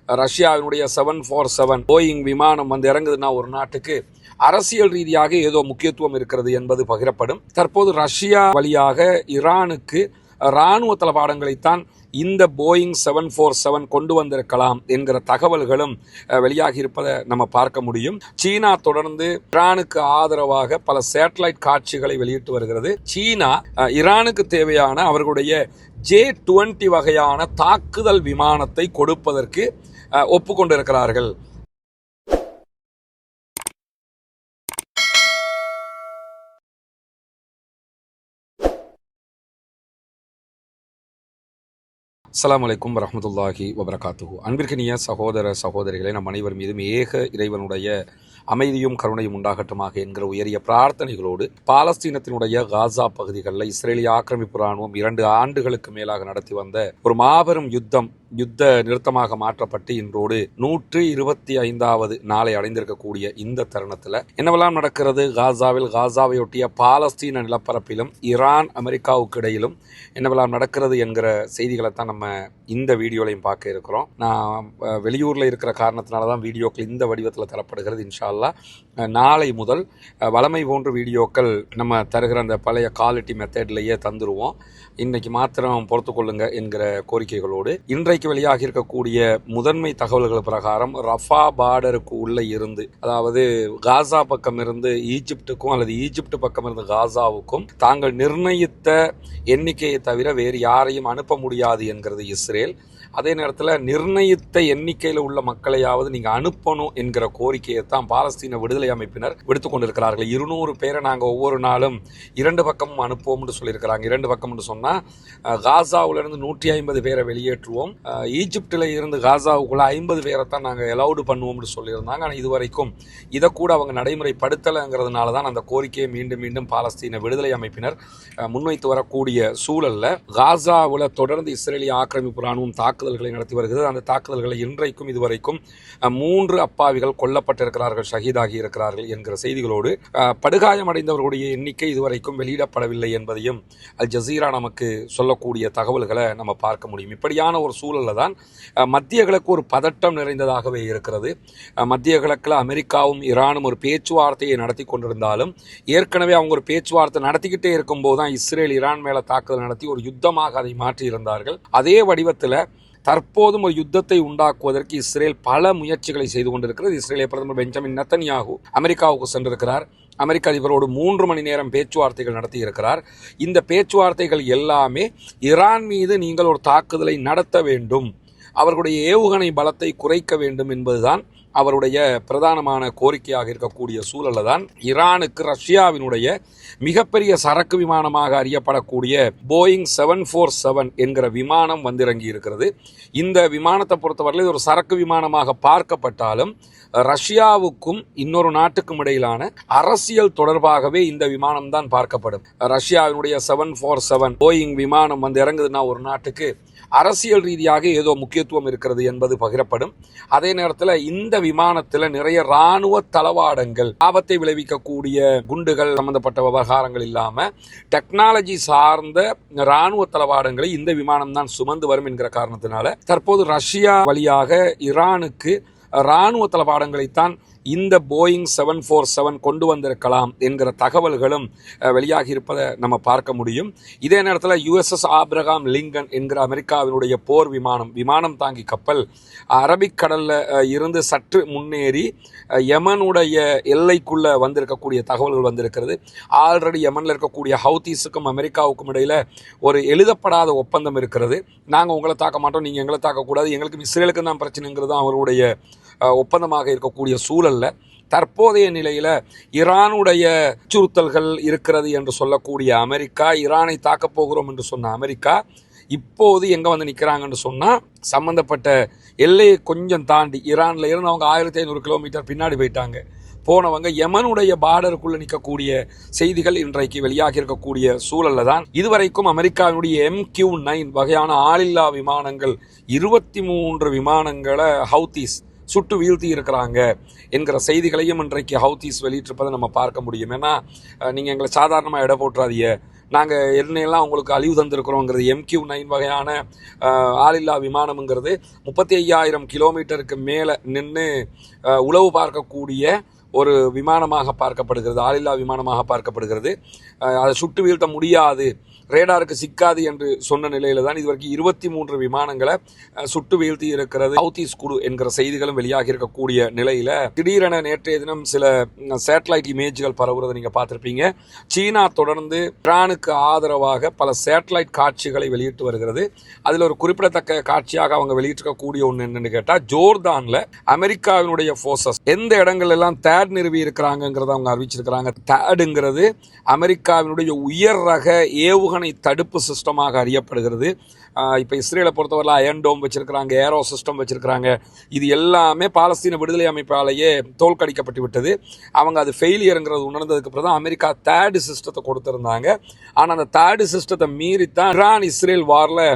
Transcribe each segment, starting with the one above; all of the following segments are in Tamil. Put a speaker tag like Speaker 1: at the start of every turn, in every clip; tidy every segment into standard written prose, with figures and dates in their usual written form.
Speaker 1: ரஷ்யாவினுடைய 747 போயிங் விமானம் வந்து இறங்குதுன்னா ஒரு நாட்டுக்கு அரசியல் ரீதியாக ஏதோ முக்கியத்துவம் இருக்கிறது என்பது பகிரப்படும். தற்போது ரஷ்யா வழியாக ஈரானுக்கு இராணுவ தளபாடங்களைத்தான் இந்த போயிங் 747 கொண்டு வந்திருக்கலாம் என்கிற தகவல்களும் வெளியாகி இருப்பதை நம்ம பார்க்க முடியும். சீனா தொடர்ந்து ஈரானுக்கு ஆதரவாக பல சேட்டலைட் காட்சிகளை வெளியிட்டு வருகிறது. சீனா ஈரானுக்கு தேவையான அவர்களுடைய J-20 வகையான தாக்குதல் விமானத்தை கொடுப்பதற்கு ஒப்புக்கொண்டிருக்கிறார்கள். அஸ்ஸலாமு அலைக்கும் வரஹ்மத்துல்லாஹி வபரகாத்துஹு. அன்பிற்கினிய சகோதர சகோதரிகளை, நம் அனைவர் மீதும் ஏக இறைவனுடைய அமைதியும் கருணையும் உண்டாகட்டுமாக என்கிற உயரிய பிரார்த்தனைகளோடு பாலஸ்தீனத்தினுடைய காசா பகுதிகளில் இஸ்ரேலிய ஆக்கிரமிப்பு இராணுவம் 2 ஆண்டுகளுக்கு மேலாக நடத்தி வந்த ஒரு மாபெரும் யுத்த நிறுத்தமாக மாற்றப்பட்டு இன்றோடு 125வது நாளை அடைந்திருக்கக்கூடிய இந்த தருணத்தில் என்னவெல்லாம் நடக்கிறது, காசாவையொட்டிய பாலஸ்தீன நிலப்பரப்பிலும் ஈரான் அமெரிக்காவுக்கு இடையிலும் என்னவெல்லாம் நடக்கிறது என்கிற செய்திகளை தான் நம்ம இந்த வீடியோலையும் பார்க்க இருக்கிறோம். நான் வெளியூரில் இருக்கிற காரணத்தினால தான் வீடியோக்கள் இந்த வடிவத்தில் தரப்படுகிறது. இன்ஷா அல்லாஹ் நாளை முதல் வளமை போன்ற வீடியோக்கள் நம்ம தருகிற அந்த பழைய குவாலிட்டி மெத்தட்லேயே தந்துருவோம். இன்னைக்கு மாத்திரம் பொறுத்துக்கொள்ளுங்க என்கிற கோரிக்கைகளோடு இன்றைக்கு வெளியாகி இருக்கக்கூடிய முதன்மை தகவல்கள் பிரகாரம் ரஃபா பார்டருக்கு உள்ளே இருந்து, அதாவது காசா பக்கம் இருந்து ஈஜிப்டுக்கும் அல்லது ஈஜிப்ட் பக்கம் இருந்து காசாவுக்கும் தாங்கள் நிர்ணயித்த எண்ணிக்கையை தவிர வேறு யாரையும் அனுப்ப முடியாது என்கிறது இஸ்ரேல். அதே நேரத்தில் நிர்ணயித்த எண்ணிக்கையில் உள்ள மக்களையாவது நீங்கள் அனுப்பணும் என்கிற கோரிக்கையை தான் பாலஸ்தீன விடுதலை அமைப்பினர் விடுத்து கொண்டிருக்கிறார்கள். 200 பேரை நாங்கள் ஒவ்வொரு நாளும் 2 பக்கமும் அனுப்புவோம்னு சொல்லியிருக்கிறாங்க. 2 பக்கம்னு சொன்னால் காசாவிலிருந்து 150 பேரை வெளியேற்றுவோம், ஈஜிப்டில் இருந்து காசாவுக்குள்ள 50 பேரை தான் நாங்கள் அலௌடு பண்ணுவோம்னு சொல்லியிருந்தாங்க. ஆனால் இதுவரைக்கும் இதை கூட அவங்க நடைமுறைப்படுத்தலைங்கிறதுனால தான் அந்த கோரிக்கையை மீண்டும் மீண்டும் பாலஸ்தீன விடுதலை அமைப்பினர் முன்வைத்து வரக்கூடிய சூழலில் காசாவில் தொடர்ந்து இஸ்ரேலிய ஆக்கிரமிப்பு இராணுவம் தாக்குதல்களை நடத்தி வருகிறது. அந்த தாக்குதல்களை இன்றைக்கும் இதுவரைக்கும் 3 அப்பாவிகள் கொல்லப்பட்டிருக்கிறார்கள், ஷஹீதாகி இருக்கிறார்கள் என்கிற செய்திகளோடு படுகாயமடைந்தவர்களுடைய எண்ணிக்கை இதுவரைக்கும் வெளியிடப்படவில்லை என்பதையும் அல் ஜசீரா நமக்கு சொல்லக்கூடிய தகவல்களை நம்ம பார்க்க முடியும். இப்படியான ஒரு சூழலில் தான் மத்திய கிழக்கு ஒரு பதட்டம் நிறைந்ததாகவே இருக்கிறது. மத்திய கிழக்கில் அமெரிக்காவும் ஈரானும் ஒரு பேச்சுவார்த்தையை நடத்தி கொண்டிருந்தாலும் ஏற்கனவே அவங்க ஒரு பேச்சுவார்த்தை நடத்திக்கிட்டே இருக்கும்போது தான் இஸ்ரேல் ஈரான் மேலே தாக்குதல் நடத்தி ஒரு யுத்தமாக அதை மாற்றியிருந்தார்கள். அதே வடிவத்தில் தற்போதும் ஒரு யுத்தத்தை உண்டாக்குவதற்கு இஸ்ரேல் பல முயற்சிகளை செய்து கொண்டிருக்கிறது. இஸ்ரேலிய பிரதமர் பெஞ்சமின் நெத்தன்யாகு அமெரிக்காவுக்கு சென்றிருக்கிறார். அமெரிக்க அதிபரோடு 3 மணி நேரம் பேச்சுவார்த்தைகள் நடத்தி இருக்கிறார். இந்த பேச்சுவார்த்தைகள் எல்லாமே ஈரான் மீது நீங்கள் ஒரு தாக்குதலை நடத்த வேண்டும், அவர்களுடைய ஏவுகணை பலத்தை குறைக்க வேண்டும் என்பதுதான் அவருடைய பிரதானமான கோரிக்கையாக இருக்கக்கூடிய சூழலில் தான் ஈரானுக்கு ரஷ்யாவினுடைய மிகப்பெரிய சரக்கு விமானமாக அறியப்படக்கூடிய போயிங் 747 என்கிற விமானம் வந்திறங்கி இருக்கிறது. இந்த விமானத்தை பொறுத்தவரையில் ஒரு சரக்கு விமானமாக பார்க்கப்பட்டாலும் ரஷ்யாவுக்கும் இன்னொரு நாட்டுக்கும் இடையிலான அரசியல் தொடர்பாகவே இந்த விமானம் தான் பார்க்கப்படும். ரஷ்யாவினுடைய 747 போயிங் விமானம் வந்து இறங்குதுன்னா ஒரு நாட்டுக்கு அரசியல் ரீதியாக ஏதோ முக்கியத்துவம் இருக்கிறது என்பது பகிரப்படும். அதே நேரத்தில் இந்த விமானத்தில் நிறைய இராணுவ தளவாடங்கள், ஆபத்தை விளைவிக்கக்கூடிய குண்டுகள் சம்பந்தப்பட்ட விவகாரங்கள் இல்லாம டெக்னாலஜி சார்ந்த இராணுவ தளவாடங்களை இந்த விமானம் தான் சுமந்து வரும் என்கிற காரணத்தினால தற்போது ரஷ்யா வழியாக ஈரானுக்கு இராணுவ தளவாடங்களைத்தான் இந்த போயிங் 747 கொண்டு வந்திருக்கலாம் என்கிற தகவல்களும் வெளியாகி இருப்பதை நம்ம பார்க்க முடியும். இதே நேரத்தில் USS ஆப்ரஹாம் லிங்கன் என்கிற அமெரிக்காவினுடைய போர் விமானம் தாங்கி கப்பல் அரபிக்கடலில் இருந்து சற்று முன்னேறி யமனுடைய எல்லைக்குள்ளே வந்திருக்கக்கூடிய தகவல்கள் வந்திருக்கிறது. ஆல்ரெடி யமனில் இருக்கக்கூடிய ஹவுதீஸுக்கும் அமெரிக்காவுக்கும் இடையில் ஒரு எழுதப்படாத ஒப்பந்தம் இருக்கிறது. நாங்கள் உங்களை தாக்க மாட்டோம், நீங்கள் எங்களை தாக்கக்கூடாது, எங்களுக்கு இஸ்ரேலுக்கு தான் பிரச்சனைங்கிறது அவருடைய ஒப்பந்தமாக இருக்கக்கூடிய சூழல்ல தற்போதைய நிலையில ஈரானுடைய அச்சுறுத்தல்கள் இருக்கிறது என்று சொல்லக்கூடிய அமெரிக்கா, ஈரானை தாக்கப் போகிறோம் என்று சொன்ன அமெரிக்கா இப்போது எங்க வந்து நிற்கிறாங்கன்னு சொன்னா சம்பந்தப்பட்ட எல்லையை கொஞ்சம் தாண்டி ஈரான்ல இருந்து அவங்க 1500 கிலோமீட்டர் பின்னாடி போயிட்டாங்க. போனவங்க யமனுடைய பார்டருக்குள்ள நிற்கக்கூடிய செய்திகள் இன்றைக்கு வெளியாகி இருக்கக்கூடிய சூழல்ல தான் இதுவரைக்கும் அமெரிக்காவினுடைய MQ-9 வகையான ஆளில்லா விமானங்கள் 23 விமானங்களை ஹவுதீஸ் சுட்டு வீழ்த்தி இருக்கிறாங்க என்கிற செய்திகளையும் இன்றைக்கு ஹவுதீஸ் வெளியிட்டிருப்பதை நம்ம பார்க்க முடியும். ஏன்னா நீங்கள் எங்களை சாதாரணமாக எடை போட்டுறாதீங்க, நாங்கள் என்னையெல்லாம் உங்களுக்கு அழிவு தந்திருக்கிறோங்கிறது. MQ-9 வகையான ஆளில்லா விமானம்ங்கிறது 35,000 கிலோமீட்டருக்கு மேலே நின்று உளவு பார்க்கக்கூடிய ஒரு விமானமாக பார்க்கப்படுகிறது, ஆளில்லா விமானமாக பார்க்கப்படுகிறது. அதை சுட்டு வீழ்த்த முடியாது, ரேடாருக்கு சிக்காது என்று சொன்ன நிலையில தான் இதுவரைக்கும் 23 விமானங்களை சுட்டு வீழ்த்தி இருக்கிறது சவுத் ஈஸ்ட் குழு என்கிற செய்திகளும் வெளியாகி இருக்கக்கூடிய நிலையில திடீரென நேற்றைய தினம் சில சேட்டலைட் இமேஜ்கள் பரவுறதை நீங்க பார்த்திருப்பீங்க. சீனா தொடர்ந்து ஈரானுக்கு ஆதரவாக பல சேட்டலைட் காட்சிகளை வெளியிட்டு வருகிறது. அதுல ஒரு குறிப்பிடத்தக்க காட்சியாக அவங்க வெளியிட்டிருக்கக்கூடிய ஒன்று என்னன்னு கேட்டா, ஜோர்தான்ல அமெரிக்காவினுடைய போர்சஸ் எந்த இடங்கள் எல்லாம் தேட் நிறுவி இருக்கிறாங்கிறத அவங்க அறிவிச்சிருக்கிறாங்க. தேடுங்கிறது அமெரிக்காவினுடைய உயர் ரக ஏவுகணை தடுப்பு சிஸ்டமாக அறியப்படுகிறது. இப்போ இஸ்ரேலை பொறுத்தவரை அயன் டோம் வச்சிருக்கிறாங்க, ஏரோ சிஸ்டம் வச்சிருக்கிறாங்க. இது எல்லாமே பாலஸ்தீன விடுதலை அமைப்பாலேயே தோல்கடிக்கப்பட்டு விட்டது. அவங்க அது ஃபெயிலியருங்கிறது உணர்ந்ததுக்கு அப்புறம் தான் அமெரிக்கா தேர்டு சிஸ்டத்தை கொடுத்துருந்தாங்க. ஆனால் அந்த தேர்டு சிஸ்டத்தை மீறித்தான் ஈரான் இஸ்ரேல் வாரில்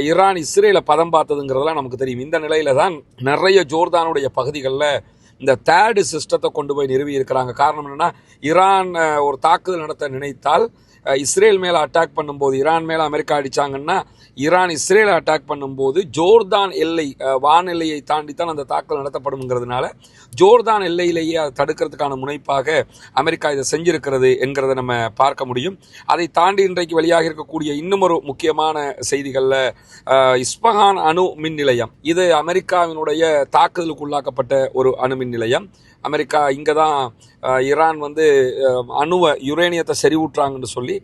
Speaker 1: ஈரான் இஸ்ரேலை பதம் பார்த்ததுங்கிறதுலாம் நமக்கு தெரியும். இந்த நிலையில தான் நிறைய ஜோர்தானுடைய பகுதிகளில் இந்த தேர்டு சிஸ்டத்தை கொண்டு போய் நிறுவி இருக்கிறாங்க. காரணம் என்னன்னா, ஈரான் ஒரு தாக்குதல் நடத்த நினைத்தால் இஸ்ரேல் மேலே அட்டாக் பண்ணும்போது, ஈரான் மேலே அமெரிக்கா அடித்தாங்கன்னா ஈரான் இஸ்ரேலை அட்டாக் பண்ணும்போது ஜோர்தான் எல்லை வான் எல்லையை தாண்டித்தான் அந்த தாக்குதல் நடத்தப்படுங்கிறதுனால ஜோர்தான் எல்லையிலேயே அதை தடுக்கிறதுக்கான முனைப்பாக அமெரிக்கா இதை செஞ்சிருக்கிறது என்கிறத நம்ம பார்க்க முடியும். அதை தாண்டி இன்றைக்கு வெளியாக இருக்கக்கூடிய இன்னும் ஒரு முக்கியமான செய்திகளில் இஸ்பஹான் அணு மின் நிலையம், இது அமெரிக்காவினுடைய தாக்குதலுக்கு உள்ளாக்கப்பட்ட ஒரு அணு மின் நிலையம். அமெரிக்கா இங்கே தான் ஈரான் யுரேனியத்தை செறிவூட்டுறாங்கன்னு சொல்லி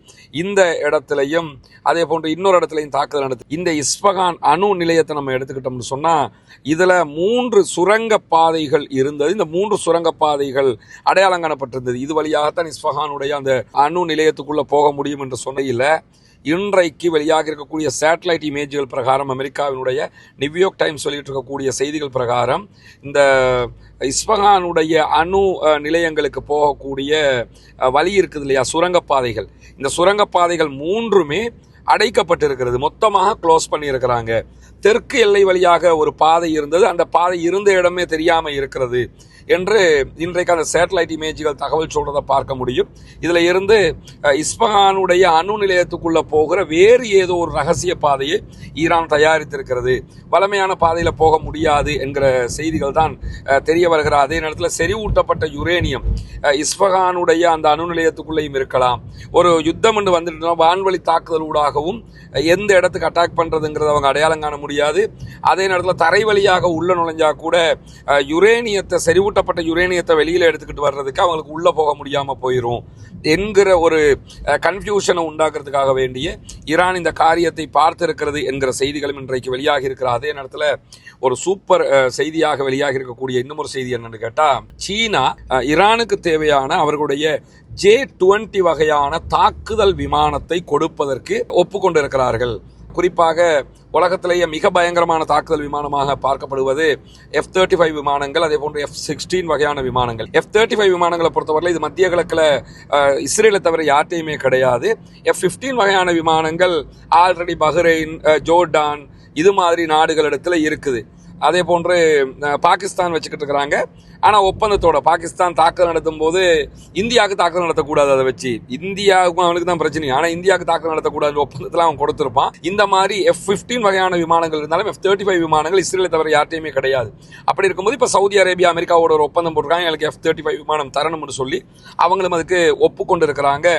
Speaker 1: இந்த இடத்துலையும் அதே போன்று இன்னொரு இடத்துலையும் தாக்குதல் நடத்து. இந்த இஸ்பஹான் அணு நிலையத்தை நம்ம எடுத்துக்கிட்டோம்னு சொன்னால் இதில் 3 சுரங்க பாதைகள் இருந்தது. இந்த 3 சுரங்க பாதைகள் அடையாளம் காணப்பட்டிருந்தது. இது வழியாகத்தான் இஸ்பஹானுடைய அந்த அணு நிலையத்துக்குள்ளே போக முடியும் என்று சொன்னையில் இன்றைக்கு வெளியாக இருக்கக்கூடிய சேட்டலைட் இமேஜ்கள் பிரகாரம், அமெரிக்காவினுடைய நியூயார்க் டைம்ஸ் வெளியிட்டு இருக்கக்கூடிய செய்திகள் பிரகாரம், இந்த இஸ்பஹானுடைய அணு நிலையங்களுக்கு போகக்கூடிய வழி இருக்குது இல்லையா, சுரங்கப்பாதைகள், இந்த சுரங்கப்பாதைகள் 3மே அடைக்கப்பட்டிருக்கிறது, மொத்தமாக க்ளோஸ் பண்ணியிருக்கிறாங்க. தெற்கு எல்லை வழியாக ஒரு பாதை இருந்தது, அந்த பாதை இருந்த இடமே தெரியாமல் இருக்கிறது என்று இன்றைக்கு அந்த சேட்டலைட் இமேஜ்கள் தகவல் சொல்றதை பார்க்க முடியும். இதுல இருந்து இஸ்பஹானுடைய அணு நிலையத்துக்குள்ள போகிற வேறு ஏதோ ஒரு ரகசிய பாதையை ஈரான் தயாரித்திருக்கிறது, வளமையான பாதையில போக முடியாது என்கிற செய்திகள் தான் தெரிய வருகிற. அதே நேரத்தில் செறிவூட்டப்பட்ட யுரேனியம் இஸ்பஹானுடைய அந்த அணு நிலையத்துக்குள்ளேயும் இருக்கலாம். ஒரு யுத்தம் என்று வந்துட்டு வான்வழி தாக்குதல் ஊடாகவும் எந்த இடத்துக்கு அட்டாக் பண்றதுங்கிறத அவங்க அடையாளம் காண முடியாது. அதே நேரத்தில் தரை வழியாக உள்ள நுழைஞ்சா கூட யுரேனியத்தை செறிவூட்டப்பட்ட யுரேனியத்தை வெளியில எடுத்துக்கிட்டு வர்றதுக்கு அவங்களுக்கு உள்ள போக முடியாம போயிடும் என்கிற ஒரு கன்ஃபியூஷனை உண்டாக்குறதுக்காக வேண்டிய ஈரான் இந்த காரியத்தை பார்த்திருக்கிறது என்கிற செய்திகளும் இன்றைக்கு வெளியாகி இருக்கிற. அதே நேரத்தில் ஒரு சூப்பர் செய்தியாக வெளியாகி இருக்கக்கூடிய இன்னும் ஒரு செய்தி என்னன்னு கேட்டா, சீனா ஈரானுக்கு தேவையான அவர்களுடைய J-20 வகையான தாக்குதல் விமானத்தை கொடுப்பதற்கு ஒப்புக்கொண்டிருக்கிறார்கள். குறிப்பாக உலகத்திலேயே மிக பயங்கரமான தாக்குதல் விமானமாக பார்க்கப்படுவது F-35 விமானங்கள், அதே போன்று F-16 வகையான விமானங்கள். F-35 விமானங்களை பொறுத்தவரை இது மத்திய கிழக்கில் இஸ்ரேலை தவிர யார்ட்டையுமே கிடையாது. F-15 வகையான விமானங்கள் ஆல்ரெடி பஹ்ரைன், ஜோர்டான் இது மாதிரி நாடுகளிடத்தில் இருக்குது. அதே போன்று பாகிஸ்தான் வச்சுக்கிட்டு இருக்கிறாங்க. ஆனால் ஒப்பந்தத்தோட பாகிஸ்தான் தாக்குதல் நடத்தும் போது இந்தியாவுக்கு தாக்குதல் நடத்தக்கூடாது, அதை வச்சு இந்தியாவுக்கும் அவனுக்கு தான் பிரச்சனை. ஆனால் இந்தியாவுக்கு தாக்குதல் நடத்தக்கூடாது ஒப்பந்தத்தில் அவன் கொடுத்துருப்பான். இந்த மாதிரி F-15 வகையான விமானங்கள் இருந்தாலும் F-35 விமானங்கள் இஸ்ரேலை தவிர யார்ட்டையுமே கிடையாது. அப்படி இருக்கும்போது இப்போ சவுதி அரேபியா அமெரிக்காவோட ஒரு ஒப்பந்தம் போட்டிருக்காங்க, எனக்கு F-35 விமானம் தரணும்னு சொல்லி அவங்களும் அதுக்கு ஒப்புக்கொண்டு இருக்கிறாங்க.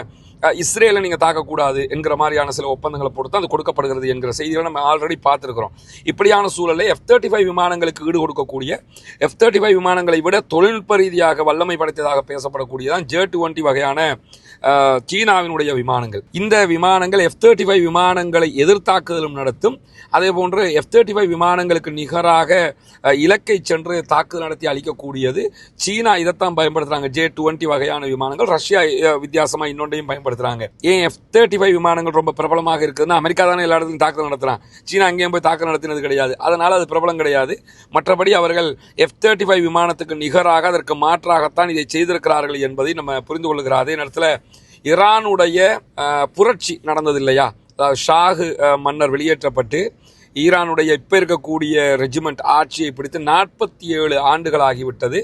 Speaker 1: இஸ்ரேலை நீங்கள் தாக்கக்கூடாது என்கிற மாதிரியான சில ஒப்பந்தங்களை பொறுத்து அது கொடுக்கப்படுகிறது என்கிற செய்திகளை நம்ம ஆல்ரெடி பார்த்துருக்கிறோம். இப்படியான சூழலை F-35 விமானங்களுக்கு ஈடு கொடுக்கக்கூடிய F-35 விமானங்களை விட தொழில்நுட்ப ரீதியாக வல்லமை படைத்ததாக பேசப்படக்கூடியதான் J-20 வகையான சீனாவினுடைய விமானங்கள். இந்த விமானங்கள் F-35 விமானங்களை எதிர்த்தாக்குதலும் நடத்தும். அதே போன்று F-35 விமானங்களுக்கு நிகராக இலக்கை சென்று தாக்குதல் நடத்தி அளிக்கக்கூடியது. சீனா இதைத்தான் பயன்படுத்துறாங்க, J-20 வகையான விமானங்கள். ரஷ்யா வித்தியாசமா இன்னொன்றையும் பயன்படுத்துறாங்க. ஏன் F-35 விமானங்கள் ரொம்ப பிரபலமாக இருக்குதுன்னா, அமெரிக்கா தானே எல்லா இடத்துலையும் தாக்குதல் நடத்துறான், சீனா அங்கேயும் போய் தாக்குதல் நடத்தினது கிடையாது, அதனால அது பிரபலம் கிடையாது. மற்றபடி அவர்கள் F-35 விமானத்துக்கு நிகராக அதற்கு மாற்றாகத்தான் இதை செய்திருக்கிறார்கள் என்பதை நம்ம புரிந்து கொள்ளுகிறோம். அதே நேரத்தில் ஈரானுடைய புரட்சி நடந்தது இல்லையா, ஷாஹு மன்னர் வெளியேற்றப்பட்டு ஈரானுடைய இப்போ இருக்கக்கூடிய ரெஜிமெண்ட் ஆட்சியை பிடித்து 47 ஆண்டுகள் ஆகிவிட்டது.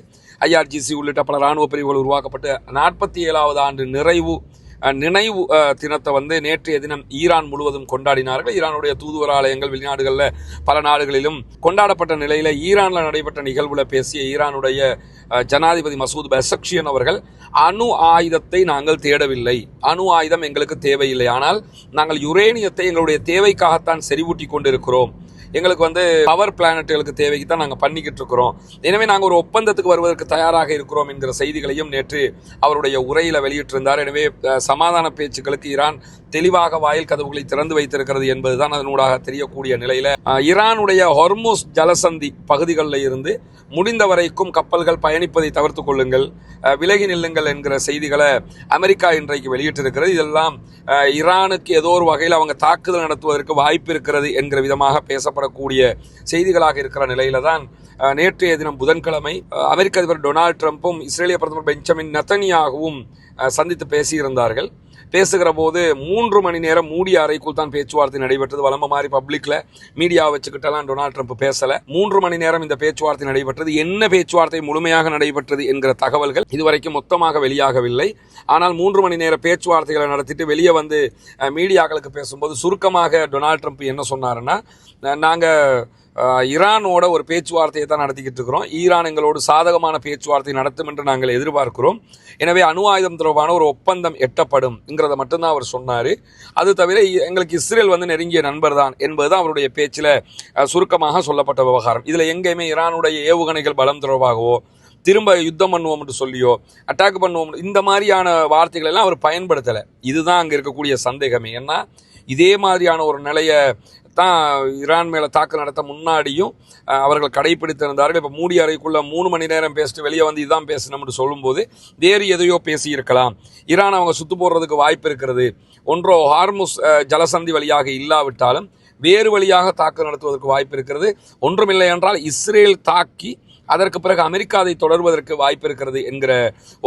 Speaker 1: IRGC உள்ளிட்ட பல இராணுவ பிரிவுகள் உருவாக்கப்பட்டு 47வது ஆண்டு நிறைவு நினைவு தினத்தை வந்து நேற்றைய தினம் ஈரான் முழுவதும் கொண்டாடினார்கள். ஈரானுடைய தூதுவராலயங்கள் வெளிநாடுகளில் பல நாடுகளிலும் கொண்டாடப்பட்ட நிலையில் ஈரானில் நடைபெற்ற நிகழ்வுல பேசிய ஈரானுடைய ஜனாதிபதி மசூத் பெசக்ஷியன் அவர்கள், அணு ஆயுதத்தை நாங்கள் தேடவில்லை, அணு ஆயுதம் எங்களுக்கு தேவையில்லை, ஆனால் நாங்கள் யுரேனியத்தை எங்களுடைய தேவைக்காகத்தான் செறிவூட்டி கொண்டிருக்கிறோம், எங்களுக்கு வந்து பவர் பிளானட்டுகளுக்கு தேவைக்கு தான் நாங்கள் பண்ணிக்கிட்டு இருக்கிறோம், எனவே நாங்கள் ஒரு ஒப்பந்தத்துக்கு வருவதற்கு தயாராக இருக்கிறோம் என்கிற செய்திகளையும் நேற்று அவருடைய உரையில் வெளியிட்டிருந்தார். எனவே சமாதான பேச்சுக்களுக்கு ஈரான் தெளிவாக வாயில் கதவுகளை திறந்து வைத்திருக்கிறது என்பதுதான் அதனூடாக தெரியக்கூடிய நிலையில ஈரானுடைய ஹொர்முஸ் ஜலசந்தி பகுதிகளில் இருந்து முடிந்த வரைக்கும் கப்பல்கள் பயணிப்பதை தவிர்த்து கொள்ளுங்கள், விலகி நில்லுங்கள் என்கிற செய்திகளை அமெரிக்கா இன்றைக்கு வெளியிட்டிருக்கிறது. இதெல்லாம் ஈரானுக்கு ஏதோ ஒரு வகையில் அவங்க தாக்குதல் நடத்துவதற்கு வாய்ப்பு இருக்கிறது என்கிற விதமாக பேசப்படக்கூடிய செய்திகளாக இருக்கிற நிலையில தான் நேற்றைய தினம் புதன்கிழமை அமெரிக்க அதிபர் டொனால்டு ட்ரம்ப்பும் இஸ்ரேலிய பிரதமர் பெஞ்சமின் நெதன்யாகுவும் சந்தித்து பேசியிருந்தார்கள். பேசுகிற போது 3 மணி நேரம் மூடிய அறைக்குள் தான் பேச்சுவார்த்தை நடைபெற்றது. வழமை மாதிரி பப்ளிக்ல மீடியாவை வச்சுக்கிட்டலாம் டொனால்டு ட்ரம்ப் பேசல. 3 மணி நேரம் இந்த பேச்சுவார்த்தை நடைபெற்றது. என்ன பேச்சுவார்த்தை முழுமையாக நடைபெற்றது என்கிற தகவல்கள் இதுவரைக்கும் மொத்தமாக வெளியாகவில்லை. ஆனால் 3 மணி நேர பேச்சுவார்த்தைகளை நடத்திட்டு வெளியே வந்து மீடியாக்களுக்கு பேசும்போது சுருக்கமாக டொனால்டு ட்ரம்ப் என்ன சொன்னாருன்னா, நாங்க ஈரானோட ஒரு பேச்சுவார்த்தையை தான் நடத்திக்கிட்டு இருக்கிறோம், ஈரான் எங்களோடு சாதகமான பேச்சுவார்த்தை நடத்தும் என்று நாங்கள் எதிர்பார்க்கிறோம், எனவே அணு ஆயுதம் தொடர்பான ஒரு ஒப்பந்தம் எட்டப்படும் என்கிறத மட்டும்தான் அவர் சொன்னார். அது தவிர எங்களுக்கு இஸ்ரேல் வந்து நெருங்கிய நண்பர் தான் என்பதுதான் அவருடைய பேச்சில் சுருக்கமாக சொல்லப்பட்ட விவகாரம். இதில் எங்கேயுமே ஈரானுடைய ஏவுகணைகள் பலம் தொடர்பாகவோ திரும்ப யுத்தம் பண்ணுவோம் என்று சொல்லியோ அட்டாக் பண்ணுவோம் இந்த மாதிரியான வார்த்தைகள் எல்லாம் அவர் பயன்படுத்தலை. இதுதான் அங்கே இருக்கக்கூடிய சந்தேகமே. ஏன்னா இதே மாதிரியான ஒரு நிலையை தான் ஈரான் மேலே தாக்கு நடத்த முன்னாடியும் அவர்கள் கடைபிடித்திருந்தார்கள். இப்போ மூடி அறைக்குள்ள 3 மணி நேரம் பேசிட்டு வெளியே வந்து இதுதான் பேசணும்னு சொல்லும்போது வேறு எதையோ பேசியிருக்கலாம். ஈரான் அவங்க சுத்து போடுறதுக்கு வாய்ப்பு இருக்கிறது. ஒன்றோ ஹார்முஸ் ஜலசந்தி வழியாக இல்லாவிட்டாலும் வேறு வழியாக தாக்கு நடத்துவதற்கு வாய்ப்பு இருக்கிறது. ஒன்றுமில்லை என்றால் இஸ்ரேல் தாக்கி அதற்கு பிறகு அமெரிக்கா அதை தொடர்வதற்கு வாய்ப்பு இருக்கிறது என்கிற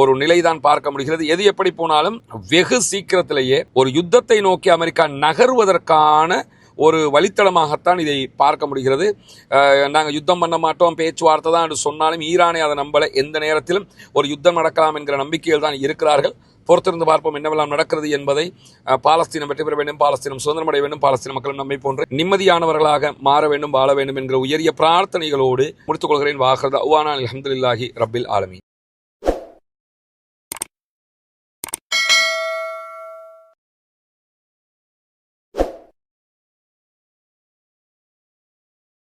Speaker 1: ஒரு நிலைதான் பார்க்க முடிகிறது. எது எப்படி போனாலும் வெகு சீக்கிரத்திலேயே ஒரு யுத்தத்தை நோக்கி அமெரிக்கா நகர்வதற்கான ஒரு வழித்தடமாகத்தான் இதை பார்க்க முடிகிறது. நாங்கள் யுத்தம் பண்ண மாட்டோம், பேச்சுவார்த்தை தான் என்று சொன்னாலும் ஈரானை அதை நம்பலை. எந்த நேரத்திலும் ஒரு யுத்தம் நடக்கலாம் என்கிற நம்பிக்கையில் தான் இருக்கிறார்கள். பொறுத்திருந்து பார்ப்போம் என்னவெல்லாம் நடக்கிறது என்பதை. பாலஸ்தீனம் வெற்றி பெற வேண்டும், பாலஸ்தீனம் சுதந்திரமடைய வேண்டும், பாலஸ்தீன மக்களும் நம்மை போன்று நிம்மதியானவர்களாக மாற வேண்டும், வாழ வேண்டும் என்கிற உயரிய பிரார்த்தனைகளோடு முடித்துக் கொள்கிறேன். வாஹர் தஅவானா அல்ஹம்துலில்லாஹி ரப்பில் ஆலமீன்.